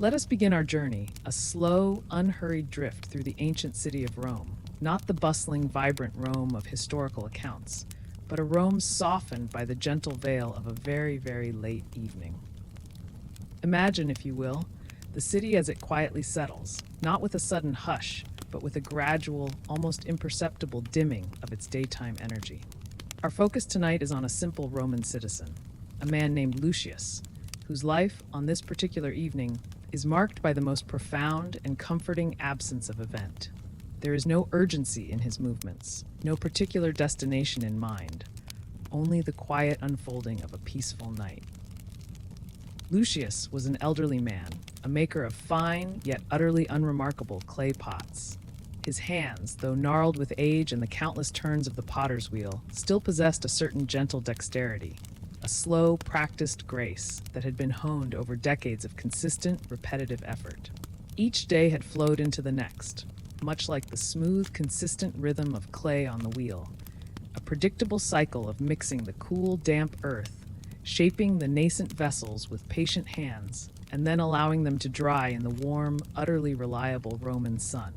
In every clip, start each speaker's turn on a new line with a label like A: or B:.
A: Let us begin our journey, a slow, unhurried drift through the ancient city of Rome, not the bustling, vibrant Rome of historical accounts, but a Rome softened by the gentle veil of a very, very late evening. Imagine, if you will, the city as it quietly settles, not with a sudden hush, but with a gradual, almost imperceptible dimming of its daytime energy. Our focus tonight is on a simple Roman citizen, a man named Lucius, whose life on this particular evening is marked by the most profound and comforting absence of event. There is no urgency in his movements, no particular destination in mind, only the quiet unfolding of a peaceful night. Lucius was an elderly man, a maker of fine yet utterly unremarkable clay pots. His hands, though gnarled with age and the countless turns of the potter's wheel, still possessed a certain gentle dexterity, a slow, practiced grace that had been honed over decades of consistent, repetitive effort. Each day had flowed into the next, much like the smooth, consistent rhythm of clay on the wheel, a predictable cycle of mixing the cool, damp earth, shaping the nascent vessels with patient hands, and then allowing them to dry in the warm, utterly reliable Roman sun.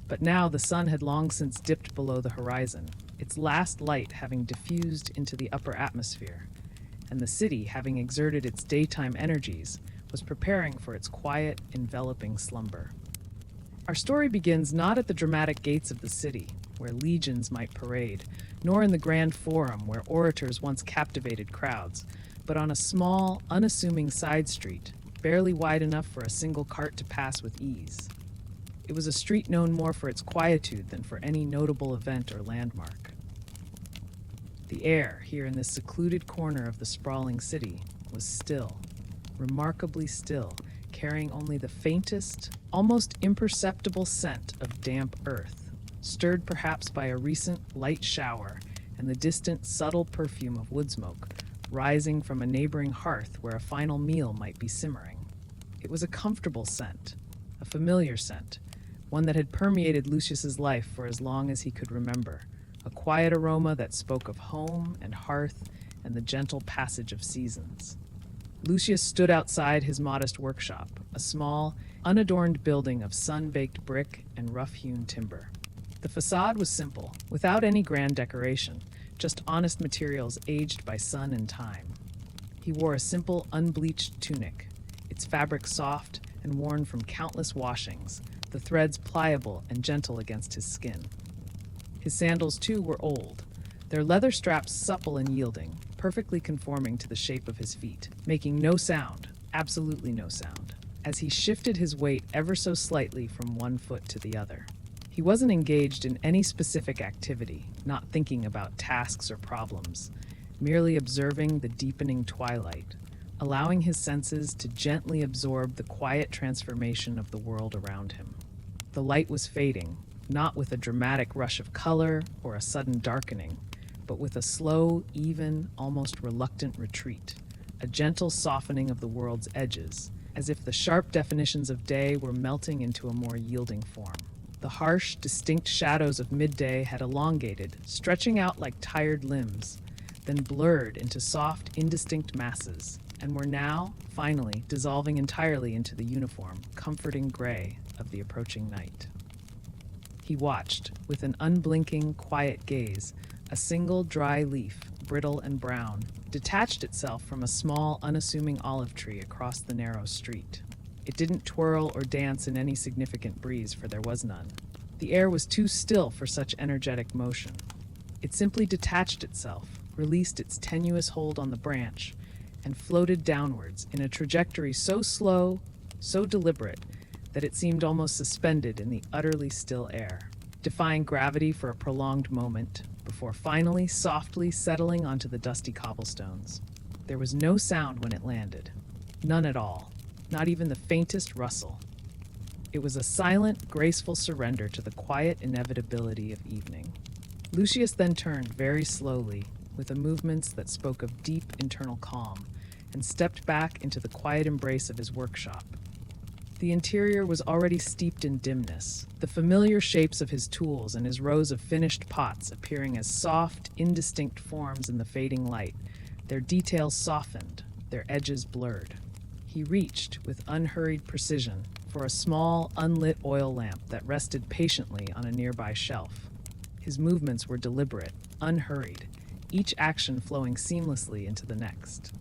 A: But now the sun had long since dipped below the horizon, its last light having diffused into the upper atmosphere, and the city, having exerted its daytime energies, was preparing for its quiet, enveloping slumber. Our story begins not at the dramatic gates of the city, where legions might parade, nor in the grand forum where orators once captivated crowds, but on a small, unassuming side street, barely wide enough for a single cart to pass with ease. It was a street known more for its quietude than for any notable event or landmark. The air here in this secluded corner of the sprawling city was still, remarkably still, carrying only the faintest, almost imperceptible scent of damp earth, stirred perhaps by a recent light shower and the distant, subtle perfume of wood smoke rising from a neighboring hearth where a final meal might be simmering. It was a comfortable scent, a familiar scent, one that had permeated Lucius's life for as long as he could remember, a quiet aroma that spoke of home and hearth and the gentle passage of seasons. Lucius stood outside his modest workshop, a small, unadorned building of sun-baked brick and rough-hewn timber. The facade was simple, without any grand decoration, just honest materials aged by sun and time. He wore a simple, unbleached tunic, its fabric soft and worn from countless washings, the threads pliable and gentle against his skin. His sandals, too, were old, their leather straps supple and yielding, perfectly conforming to the shape of his feet, making no sound, absolutely no sound, as he shifted his weight ever so slightly from one foot to the other. He wasn't engaged in any specific activity, not thinking about tasks or problems, merely observing the deepening twilight, allowing his senses to gently absorb the quiet transformation of the world around him. The light was fading, not with a dramatic rush of color or a sudden darkening, but with a slow, even, almost reluctant retreat, a gentle softening of the world's edges, as if the sharp definitions of day were melting into a more yielding form. The harsh, distinct shadows of midday had elongated, stretching out like tired limbs, then blurred into soft, indistinct masses, and were now, finally, dissolving entirely into the uniform, comforting gray of the approaching night. He watched, with an unblinking, quiet gaze, a single dry leaf, brittle and brown, detached itself from a small, unassuming olive tree across the narrow street. It didn't twirl or dance in any significant breeze, for there was none. The air was too still for such energetic motion. It simply detached itself, released its tenuous hold on the branch, and floated downwards in a trajectory so slow, so deliberate, that it seemed almost suspended in the utterly still air, defying gravity for a prolonged moment, before finally softly settling onto the dusty cobblestones. There was no sound when it landed. None at all. Not even the faintest rustle. It was a silent, graceful surrender to the quiet inevitability of evening. Lucius then turned very slowly, with the movements that spoke of deep internal calm, and stepped back into the quiet embrace of his workshop. The interior was already steeped in dimness, the familiar shapes of his tools and his rows of finished pots appearing as soft, indistinct forms in the fading light, their details softened, their edges blurred. He reached, with unhurried precision, for a small, unlit oil lamp that rested patiently on a nearby shelf. His movements were deliberate, unhurried, each action flowing seamlessly into the next.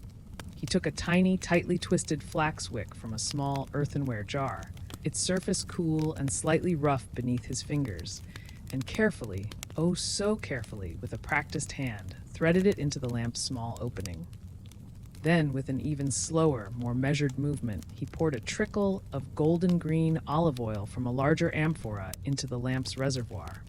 A: He took a tiny, tightly twisted flax wick from a small earthenware jar, its surface cool and slightly rough beneath his fingers, and carefully, oh so carefully, with a practiced hand, threaded it into the lamp's small opening. Then, with an even slower, more measured movement, he poured a trickle of golden green olive oil from a larger amphora into the lamp's reservoir.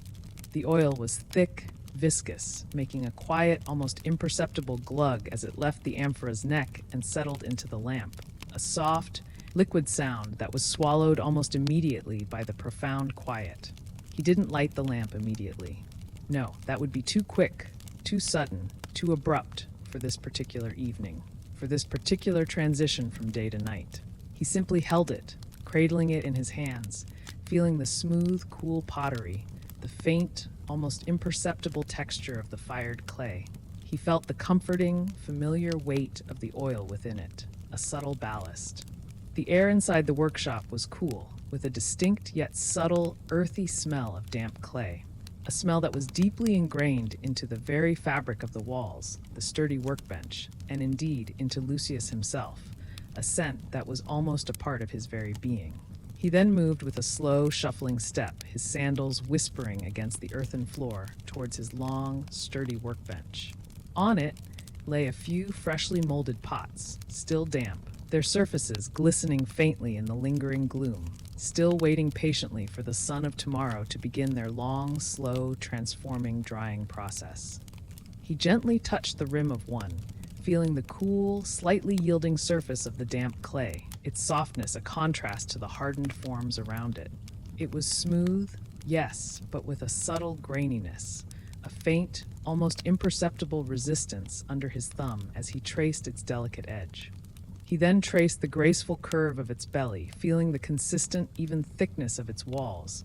A: The oil was thick, viscous, making a quiet, almost imperceptible glug as it left the amphora's neck and settled into the lamp, a soft, liquid sound that was swallowed almost immediately by the profound quiet. He didn't light the lamp immediately. No, that would be too quick, too sudden, too abrupt for this particular evening, for this particular transition from day to night. He simply held it, cradling it in his hands, feeling the smooth, cool pottery, the faint, almost imperceptible texture of the fired clay. He felt the comforting, familiar weight of the oil within it, a subtle ballast. The air inside the workshop was cool, with a distinct yet subtle, earthy smell of damp clay, a smell that was deeply ingrained into the very fabric of the walls, the sturdy workbench, and indeed into Lucius himself, a scent that was almost a part of his very being. He then moved with a slow, shuffling step, his sandals whispering against the earthen floor towards his long, sturdy workbench. On it lay a few freshly molded pots, still damp, their surfaces glistening faintly in the lingering gloom, still waiting patiently for the sun of tomorrow to begin their long, slow, transforming drying process. He gently touched the rim of one, feeling the cool, slightly yielding surface of the damp clay, its softness a contrast to the hardened forms around it. It was smooth, yes, but with a subtle graininess, a faint, almost imperceptible resistance under his thumb as he traced its delicate edge. He then traced the graceful curve of its belly, feeling the consistent, even thickness of its walls,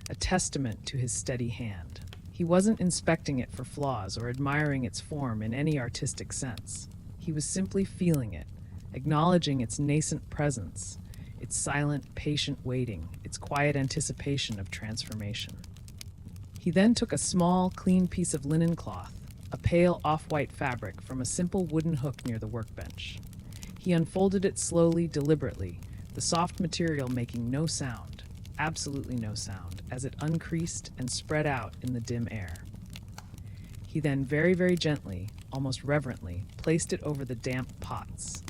A: a testament to his steady hand. He wasn't inspecting it for flaws or admiring its form in any artistic sense. He was simply feeling it, acknowledging its nascent presence, its silent, patient waiting, its quiet anticipation of transformation. He then took a small, clean piece of linen cloth, a pale off-white fabric from a simple wooden hook near the workbench. He unfolded it slowly, deliberately, the soft material making no sound, absolutely no sound, as it uncreased and spread out in the dim air. He then very, very gently, almost reverently, placed it over the damp pots.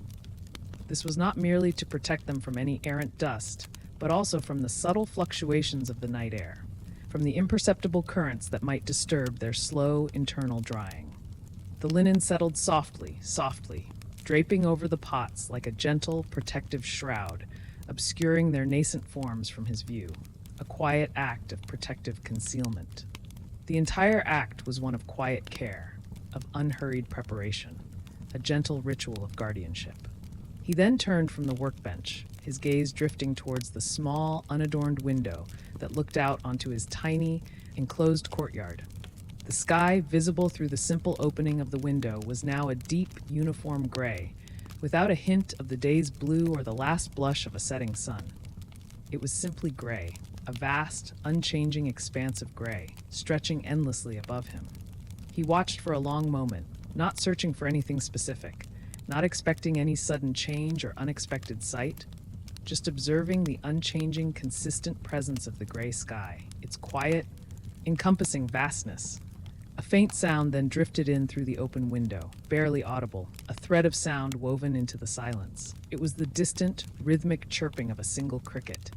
A: This was not merely to protect them from any errant dust, but also from the subtle fluctuations of the night air, from the imperceptible currents that might disturb their slow internal drying. The linen settled softly, softly, draping over the pots like a gentle, protective shroud, obscuring their nascent forms from his view, a quiet act of protective concealment. The entire act was one of quiet care, of unhurried preparation, a gentle ritual of guardianship. He then turned from the workbench, his gaze drifting towards the small, unadorned window that looked out onto his tiny, enclosed courtyard. The sky, visible through the simple opening of the window, was now a deep, uniform gray, without a hint of the day's blue or the last blush of a setting sun. It was simply gray, a vast, unchanging expanse of gray, stretching endlessly above him. He watched for a long moment, not searching for anything specific, not expecting any sudden change or unexpected sight, just observing the unchanging, consistent presence of the gray sky, its quiet, encompassing vastness. A faint sound then drifted in through the open window, barely audible, a thread of sound woven into the silence. It was the distant, rhythmic chirping of a single cricket.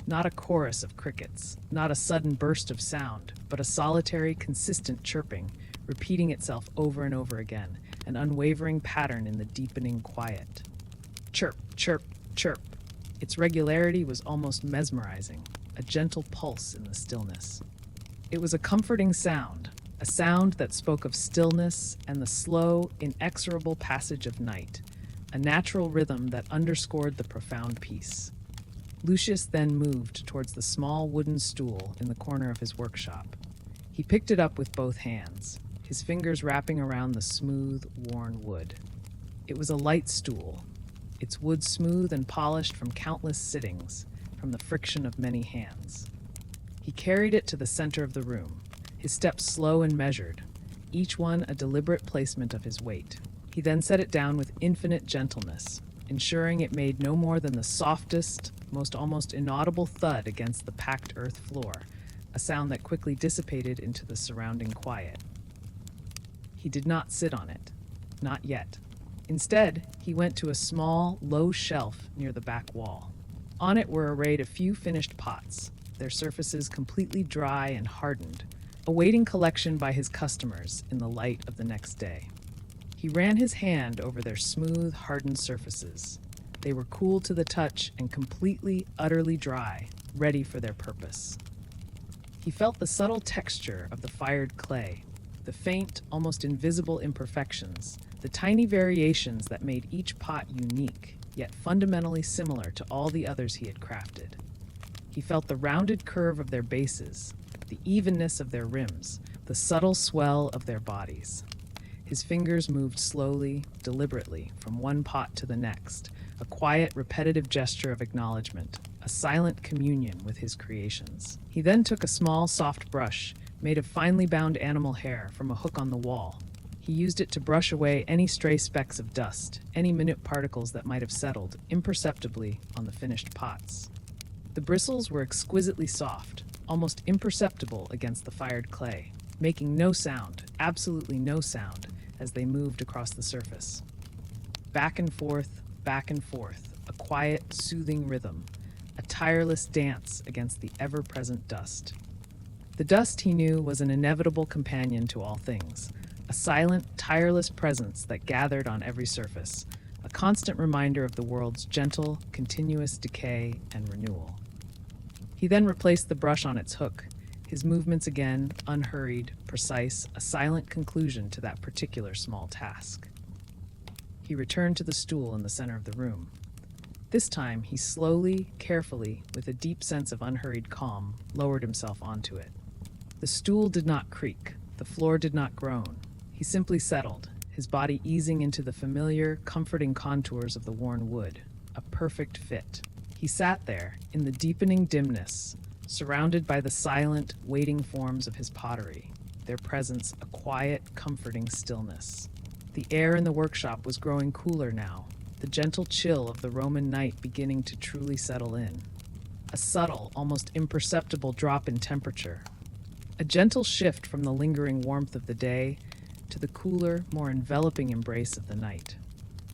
A: Not a chorus of crickets, not a sudden burst of sound, but a solitary, consistent chirping, repeating itself over and over again, an unwavering pattern in the deepening quiet. Chirp, chirp, chirp. Its regularity was almost mesmerizing, a gentle pulse in the stillness. It was a comforting sound, a sound that spoke of stillness and the slow, inexorable passage of night, a natural rhythm that underscored the profound peace. Lucius then moved towards the small wooden stool in the corner of his workshop. He picked it up with both hands, his fingers wrapping around the smooth, worn wood. It was a light stool, its wood smooth and polished from countless sittings, from the friction of many hands. He carried it to the center of the room, his steps slow and measured, each one a deliberate placement of his weight. He then set it down with infinite gentleness, ensuring it made no more than the softest, most almost inaudible thud against the packed earth floor, a sound that quickly dissipated into the surrounding quiet. He did not sit on it. Not yet. Instead, he went to a small, low shelf near the back wall. On it were arrayed a few finished pots, their surfaces completely dry and hardened, awaiting collection by his customers in the light of the next day. He ran his hand over their smooth, hardened surfaces. They were cool to the touch and completely, utterly dry, ready for their purpose. He felt the subtle texture of the fired clay, the faint, almost invisible imperfections, the tiny variations that made each pot unique, yet fundamentally similar to all the others he had crafted. He felt the rounded curve of their bases, the evenness of their rims, the subtle swell of their bodies. His fingers moved slowly, deliberately, from one pot to the next, a quiet, repetitive gesture of acknowledgement, a silent communion with his creations. He then took a small, soft brush, made of finely bound animal hair, from a hook on the wall. He used it to brush away any stray specks of dust, any minute particles that might have settled imperceptibly on the finished pots. The bristles were exquisitely soft, almost imperceptible against the fired clay, making no sound, absolutely no sound, as they moved across the surface. Back and forth, a quiet, soothing rhythm, a tireless dance against the ever-present dust. The dust, he knew, was an inevitable companion to all things, a silent, tireless presence that gathered on every surface, a constant reminder of the world's gentle, continuous decay and renewal. He then replaced the brush on its hook, his movements again, unhurried, precise, a silent conclusion to that particular small task. He returned to the stool in the center of the room. This time, he slowly, carefully, with a deep sense of unhurried calm, lowered himself onto it. The stool did not creak, the floor did not groan. He simply settled, his body easing into the familiar, comforting contours of the worn wood, a perfect fit. He sat there, in the deepening dimness, surrounded by the silent, waiting forms of his pottery, their presence a quiet, comforting stillness. The air in the workshop was growing cooler now, the gentle chill of the Roman night beginning to truly settle in. A subtle, almost imperceptible drop in temperature. A gentle shift from the lingering warmth of the day to the cooler, more enveloping embrace of the night.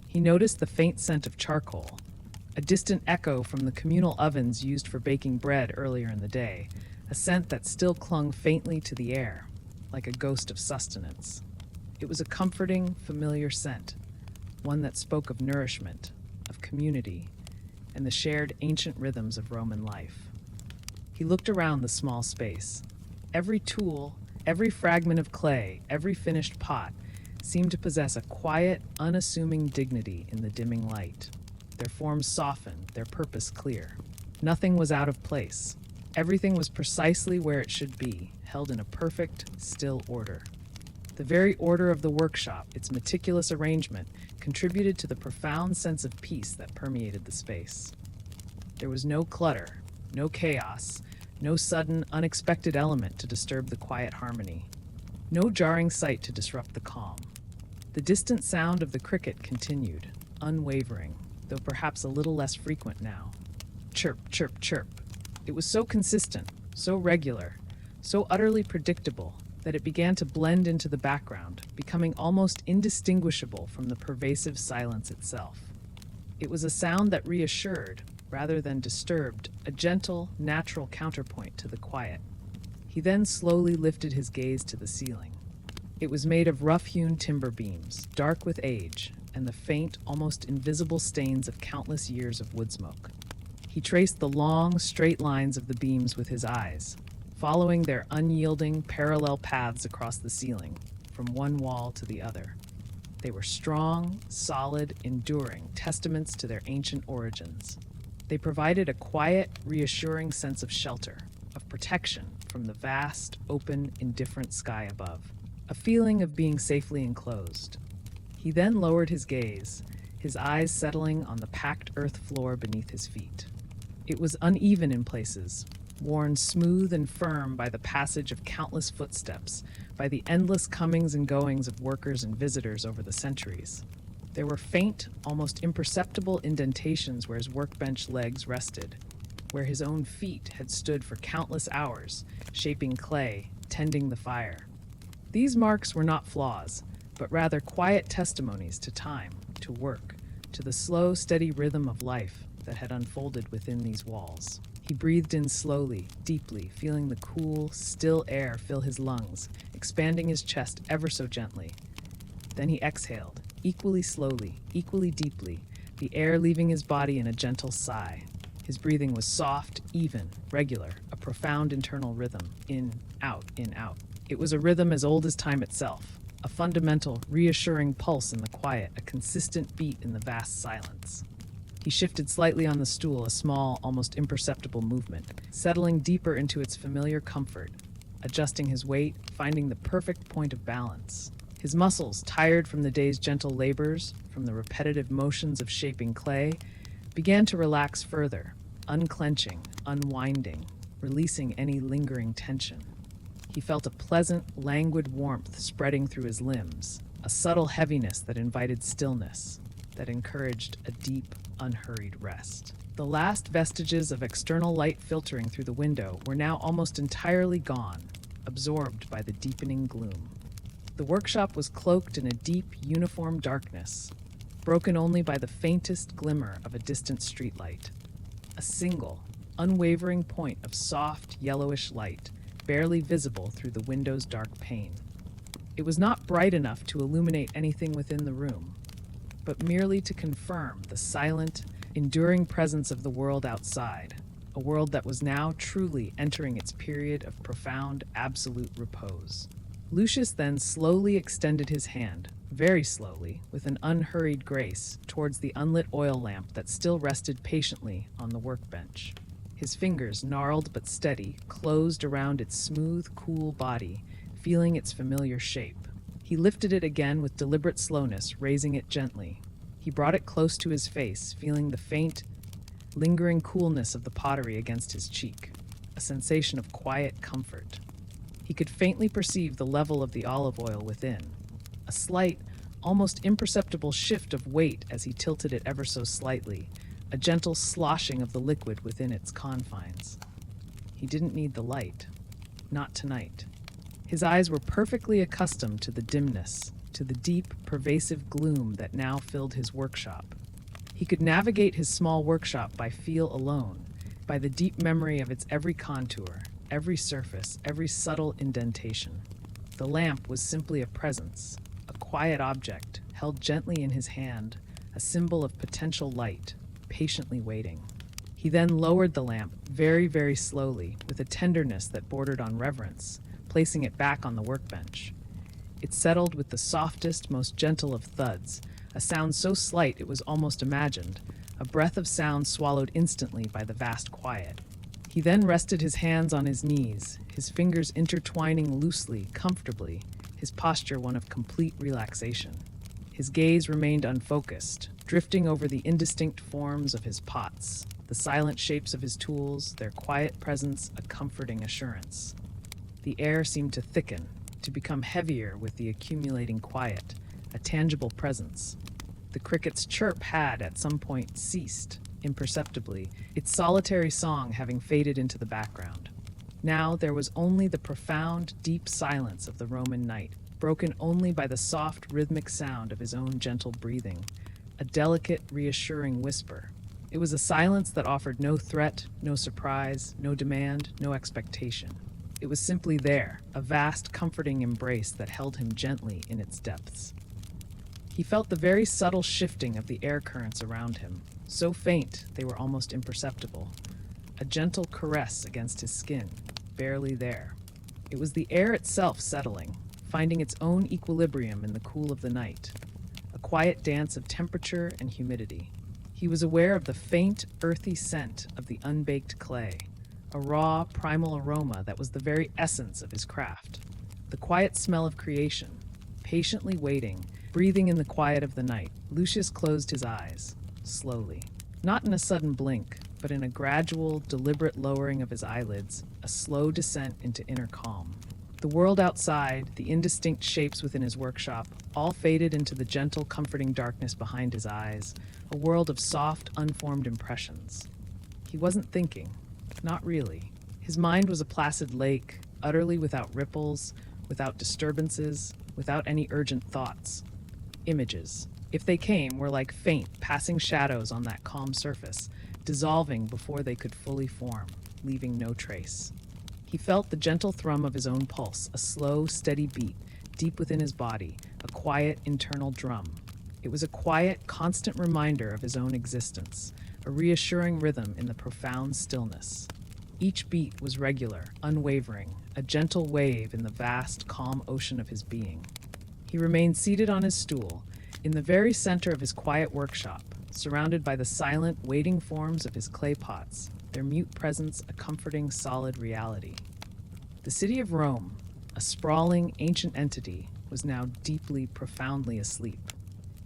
A: He noticed the faint scent of charcoal, a distant echo from the communal ovens used for baking bread earlier in the day, a scent that still clung faintly to the air, like a ghost of sustenance. It was a comforting, familiar scent, one that spoke of nourishment, of community, and the shared ancient rhythms of Roman life. He looked around the small space. Every tool, every fragment of clay, every finished pot seemed to possess a quiet, unassuming dignity in the dimming light. Their forms softened, their purpose clear. Nothing was out of place. Everything was precisely where it should be, held in a perfect, still order. The very order of the workshop, its meticulous arrangement, contributed to the profound sense of peace that permeated the space. There was no clutter, no chaos, no sudden, unexpected element to disturb the quiet harmony. No jarring sight to disrupt the calm. The distant sound of the cricket continued, unwavering, though perhaps a little less frequent now. Chirp, chirp, chirp. It was so consistent, so regular, so utterly predictable that it began to blend into the background, becoming almost indistinguishable from the pervasive silence itself. It was a sound that reassured, rather than disturbed, a gentle, natural counterpoint to the quiet. He then slowly lifted his gaze to the ceiling. It was made of rough-hewn timber beams, dark with age, and the faint, almost invisible stains of countless years of wood smoke. He traced the long, straight lines of the beams with his eyes, following their unyielding, parallel paths across the ceiling, from one wall to the other. They were strong, solid, enduring, testaments to their ancient origins. They provided a quiet, reassuring sense of shelter, of protection from the vast, open, indifferent sky above, a feeling of being safely enclosed. He then lowered his gaze, his eyes settling on the packed earth floor beneath his feet. It was uneven in places, worn smooth and firm by the passage of countless footsteps, by the endless comings and goings of workers and visitors over the centuries. There were faint, almost imperceptible indentations where his workbench legs rested, where his own feet had stood for countless hours, shaping clay, tending the fire. These marks were not flaws, but rather quiet testimonies to time, to work, to the slow, steady rhythm of life that had unfolded within these walls. He breathed in slowly, deeply, feeling the cool, still air fill his lungs, expanding his chest ever so gently. Then he exhaled, equally slowly, equally deeply, the air leaving his body in a gentle sigh. His breathing was soft, even, regular, a profound internal rhythm, in, out, in, out. It was a rhythm as old as time itself, a fundamental, reassuring pulse in the quiet, a consistent beat in the vast silence. He shifted slightly on the stool, a small, almost imperceptible movement, settling deeper into its familiar comfort, adjusting his weight, finding the perfect point of balance. His muscles, tired from the day's gentle labors, from the repetitive motions of shaping clay, began to relax further, unclenching, unwinding, releasing any lingering tension. He felt a pleasant, languid warmth spreading through his limbs, a subtle heaviness that invited stillness, that encouraged a deep, unhurried rest. The last vestiges of external light filtering through the window were now almost entirely gone, absorbed by the deepening gloom. The workshop was cloaked in a deep, uniform darkness, broken only by the faintest glimmer of a distant streetlight. A single, unwavering point of soft, yellowish light, barely visible through the window's dark pane. It was not bright enough to illuminate anything within the room, but merely to confirm the silent, enduring presence of the world outside, a world that was now truly entering its period of profound, absolute repose. Lucius then slowly extended his hand, very slowly, with an unhurried grace, towards the unlit oil lamp that still rested patiently on the workbench. His fingers, gnarled but steady, closed around its smooth, cool body, feeling its familiar shape. He lifted it again with deliberate slowness, raising it gently. He brought it close to his face, feeling the faint, lingering coolness of the pottery against his cheek, a sensation of quiet comfort. He could faintly perceive the level of the olive oil within, a slight, almost imperceptible shift of weight as he tilted it ever so slightly, a gentle sloshing of the liquid within its confines. He didn't need the light. Not tonight. His eyes were perfectly accustomed to the dimness, to the deep, pervasive gloom that now filled his workshop. He could navigate his small workshop by feel alone, by the deep memory of its every contour, every surface, every subtle indentation. The lamp was simply a presence, a quiet object, held gently in his hand, a symbol of potential light, patiently waiting. He then lowered the lamp very, very slowly, with a tenderness that bordered on reverence, placing it back on the workbench. It settled with the softest, most gentle of thuds, a sound so slight it was almost imagined, a breath of sound swallowed instantly by the vast quiet. He then rested his hands on his knees, his fingers intertwining loosely, comfortably, his posture one of complete relaxation. His gaze remained unfocused, drifting over the indistinct forms of his pots, the silent shapes of his tools, their quiet presence a comforting assurance. The air seemed to thicken, to become heavier with the accumulating quiet, a tangible presence. The cricket's chirp had, at some point, ceased, imperceptibly, its solitary song having faded into the background. Now there was only the profound, deep silence of the Roman night, broken only by the soft, rhythmic sound of his own gentle breathing, a delicate, reassuring whisper. It was a silence that offered no threat, no surprise, no demand, no expectation. It was simply there, a vast, comforting embrace that held him gently in its depths. He felt the very subtle shifting of the air currents around him, so faint they were almost imperceptible. A gentle caress against his skin, barely there. It was the air itself settling, finding its own equilibrium in the cool of the night, a quiet dance of temperature and humidity. He was aware of the faint, earthy scent of the unbaked clay, a raw, primal aroma that was the very essence of his craft. The quiet smell of creation, patiently waiting, Breathing in the quiet of the night, Lucius closed his eyes, slowly. Not in a sudden blink, but in a gradual, deliberate lowering of his eyelids, a slow descent into inner calm. The world outside, the indistinct shapes within his workshop, all faded into the gentle, comforting darkness behind his eyes, a world of soft, unformed impressions. He wasn't thinking. Not really. His mind was a placid lake, utterly without ripples, without disturbances, without any urgent thoughts. Images, if they came, were like faint, passing shadows on that calm surface, dissolving before they could fully form, leaving no trace. He felt the gentle thrum of his own pulse, a slow, steady beat, deep within his body, a quiet, internal drum. It was a quiet, constant reminder of his own existence, a reassuring rhythm in the profound stillness. Each beat was regular, unwavering, a gentle wave in the vast, calm ocean of his being. He remained seated on his stool, in the very center of his quiet workshop, surrounded by the silent, waiting forms of his clay pots, their mute presence a comforting, solid reality. The city of Rome, a sprawling, ancient entity, was now deeply, profoundly asleep.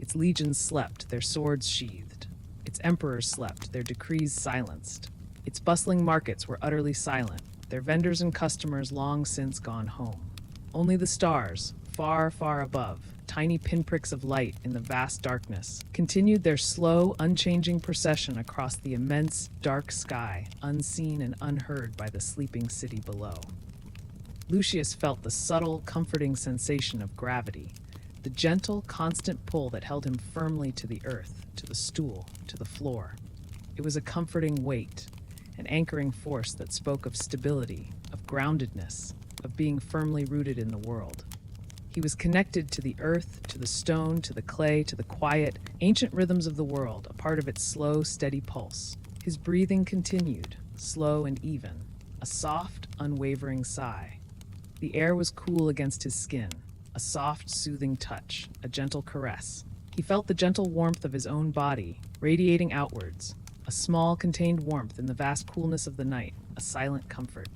A: Its legions slept, their swords sheathed. Its emperors slept, their decrees silenced. Its bustling markets were utterly silent, their vendors and customers long since gone home. Only the stars, far, far above, tiny pinpricks of light in the vast darkness, continued their slow, unchanging procession across the immense, dark sky, unseen and unheard by the sleeping city below. Lucius felt the subtle, comforting sensation of gravity, the gentle, constant pull that held him firmly to the earth, to the stool, to the floor. It was a comforting weight, an anchoring force that spoke of stability, of groundedness, of being firmly rooted in the world. He was connected to the earth, to the stone, to the clay, to the quiet, ancient rhythms of the world, a part of its slow, steady pulse. His breathing continued, slow and even, a soft, unwavering sigh. The air was cool against his skin, a soft, soothing touch, a gentle caress. He felt the gentle warmth of his own body, radiating outwards, a small, contained warmth in the vast coolness of the night, a silent comfort.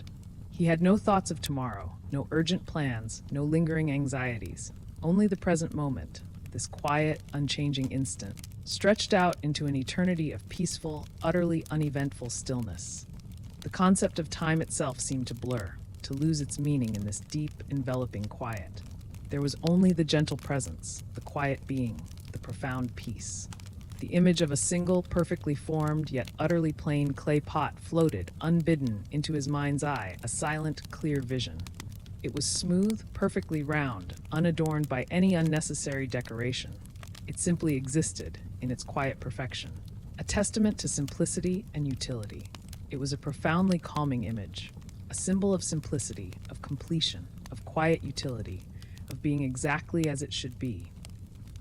A: He had no thoughts of tomorrow, no urgent plans, no lingering anxieties, only the present moment, this quiet, unchanging instant, stretched out into an eternity of peaceful, utterly uneventful stillness. The concept of time itself seemed to blur, to lose its meaning in this deep, enveloping quiet. There was only the gentle presence, the quiet being, the profound peace. The image of a single, perfectly formed, yet utterly plain clay pot floated, unbidden, into his mind's eye, a silent, clear vision. It was smooth, perfectly round, unadorned by any unnecessary decoration. It simply existed, in its quiet perfection, a testament to simplicity and utility. It was a profoundly calming image, a symbol of simplicity, of completion, of quiet utility, of being exactly as it should be.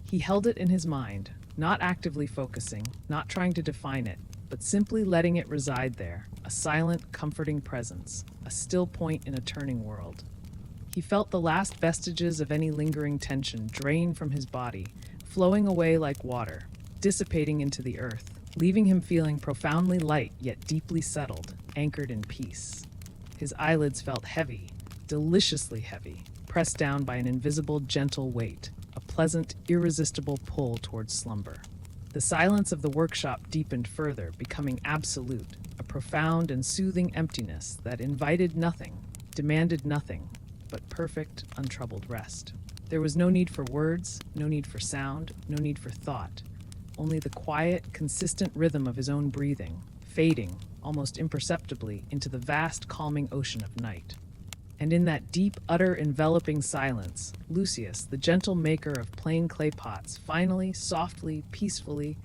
A: He held it in his mind, not actively focusing, not trying to define it, but simply letting it reside there, a silent, comforting presence, a still point in a turning world. He felt the last vestiges of any lingering tension drain from his body, flowing away like water, dissipating into the earth, leaving him feeling profoundly light yet deeply settled, anchored in peace. His eyelids felt heavy, deliciously heavy, pressed down by an invisible, gentle weight, a pleasant, irresistible pull towards slumber. The silence of the workshop deepened further, becoming absolute, a profound and soothing emptiness that invited nothing, demanded nothing, but perfect, untroubled rest. There was no need for words, no need for sound, no need for thought, only the quiet, consistent rhythm of his own breathing, fading, almost imperceptibly, into the vast, calming ocean of night. And in that deep, utter, enveloping silence, Lucius, the gentle maker of plain clay pots, finally, softly, peacefully,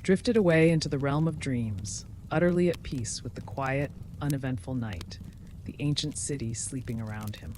A: drifted away into the realm of dreams, utterly at peace with the quiet, uneventful night, the ancient city sleeping around him.